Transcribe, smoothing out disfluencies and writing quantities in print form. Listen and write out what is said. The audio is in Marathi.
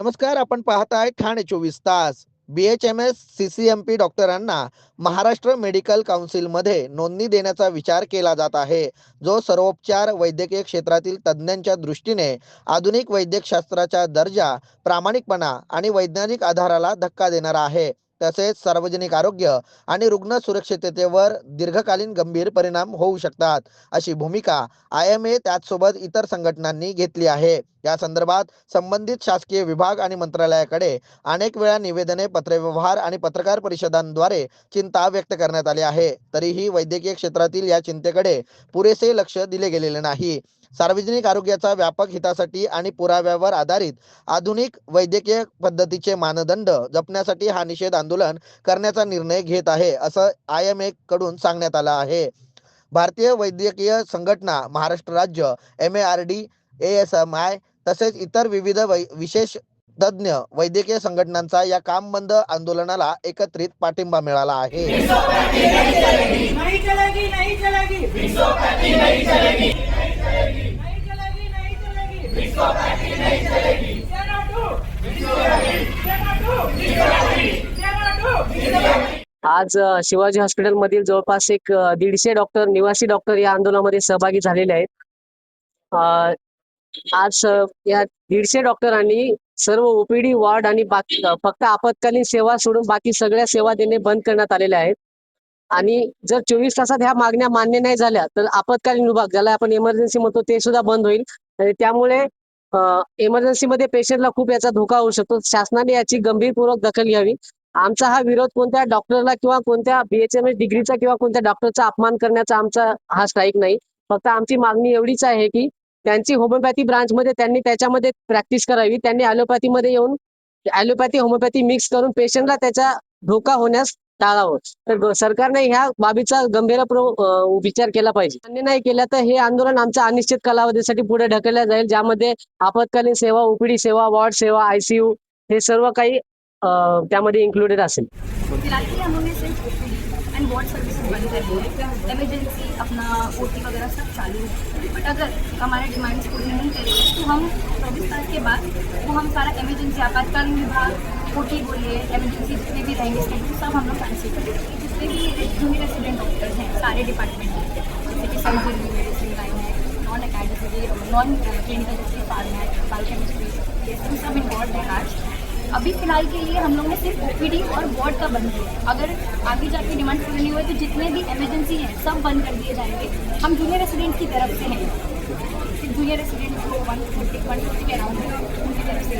नमस्कार. आपण पाहताय ठाणे 24 तास. BHMS CCMP डॉक्टरांना महाराष्ट्र मेडिकल काउन्सिलमध्ये नोंदणी देण्याचा विचार केला जात आहे, जो सर्वोपचार वैद्यकीय क्षेत्रातील तज्ज्ञांच्या दृष्टीने आधुनिक वैद्यकशास्त्राचा दर्जा, प्रामाणिकपणा आणि वैज्ञानिक आधाराला धक्का देणारा आहे. तसेच सार्वजनिक आरोग्य आणि रुग्ण सुरक्षिततेवर दीर्घकालीन गंभीर परिणाम होऊ शकतात, अशी भूमिका IMA त्याचसोबत इतर संघटनांनी घेतली आहे. या संदर्भात संबंधित शासकीय विभाग आणि मंत्रालयाकडे अनेक वेळा निवेदने, पत्रव्यवहार आणि पत्रकार परिषदांद्वारे चिंता व्यक्त करण्यात आली आहे. तरीही वैद्यकीय क्षेत्रातील या चिंतेकडे पुरेसे लक्ष दिले गेलेले नाही. सार्वजनिक आरोग्याचा व्यापक हितासाठी आणि पुराव्यावर आधारित आधुनिक वैद्यकीय पद्धतीचे मानदंड जपण्यासाठी हा निषेध आंदोलन करण्याचा निर्णय घेत आहे, असं IMA कडून सांगण्यात आलं आहे. भारतीय वैद्यकीय संघटना, महाराष्ट्र राज्य, MARD, ASMI तसेच इतर विविध विशेष तज्ञ वैद्यकीय संघटनांचा या काम बंद आंदोलनाला एकत्रित पाठिंबा मिळाला आहे. नहीं चलेगी, नहीं चलेगी, विश्वव्यापी नहीं चलेगी, नहीं चलेगी, नहीं चलेगी, नहीं चलेगी, विश्वव्यापी नहीं चलेगी, आज शिवाजी हॉस्पिटल मधील जवळपास एक 150 डॉक्टर, निवासी डॉक्टर या आंदोलनामध्ये सहभागी झालेले आहेत. आज या 150 डॉक्टरांनी सर्व OPD वॉर्ड आणि बाकी फक्त आपत्कालीन सेवा सोडून बाकी सगळ्या सेवा देणे बंद करण्यात आलेल्या आहेत. आणि जर 24 तासात ह्या मागण्या मान्य नाही झाल्या तर आपत्कालीन विभाग, ज्याला आपण इमर्जन्सी म्हणतो, ते सुद्धा बंद होईल. आणि त्यामुळे इमर्जन्सी मध्ये पेशंटला खूप याचा धोका होऊ शकतो. शासनाने याची गंभीरपूर्वक दखल घ्यावी. आमचा हा विरोध कोणत्या डॉक्टरला किंवा कोणत्या BHMS डिग्रीचा किंवा कोणत्या डॉक्टरचा अपमान करण्याचा आमचा हा स्ट्राईक नाही. फक्त आमची मागणी एवढीच आहे की त्यांची होमिओपॅथी ब्रांच मध्ये त्यांनी त्याच्यामध्ये प्रॅक्टिस करावी. त्यांनी ॲलोपॅथीमध्ये येऊन ॲलोपॅथी होमिओपॅथी मिक्स करून पेशंटला त्याचा धोका होण्यास टाळावं. तर सरकारने ह्या बाबीचा गंभीरपूर्वक विचार केला पाहिजे. मान्य नाही केला तर हे आंदोलन आमच्या अनिश्चित कालावधीसाठी पुढे ढकलले जाईल, ज्यामध्ये आपत्कालीन सेवा, OPD सेवा, वॉर्ड सेवा, ICU हे सर्व काही त्यामध्ये इंक्लुडेड असेल. फिलहाल के लिए हमने सिर्फ OPD एंड वार्ड सर्विसेज बंद कर दी है. इमरजेंसी अपना OT वगैरह सब चालू है. बट अगर हमारे डिमांड्स पूरी नहीं करेंगे तो हम 24 तारीख के बाद वो हम सारा इमरजेंसी, आपातकालीन विभाग, OT बोलिए, इमरजेंसी जितने भी रहेंगे स्टेट, सब हम लोग कैंसिल करेंगे. जितने भी जूनियर रेसिडेंट डॉक्टर्स हैं सारे डिपार्टमेंट के, जैसे कि सर्जरी, मेडिसिन लाइन है, नॉन अकेडमिक, नॉन क्लिनिकल जैसे फार्मेट, बायोकेमिस्ट्री, ये सब इन्वॉल्व है. आज अभी फिलहाल के लिए हम लोग ने सिर्फ OPD और वार्ड का बंद किया. अगर आगे जाके डिमांड पूरी नहीं हुई तो जितने भी इमरजेंसी हैं सब बंद कर दिए जाएंगे. हम जूनियर रेसिडेंट की तरफ से हैं, जूनियर रेसिडेंट को 140 के अराउंड उनकी तरफ से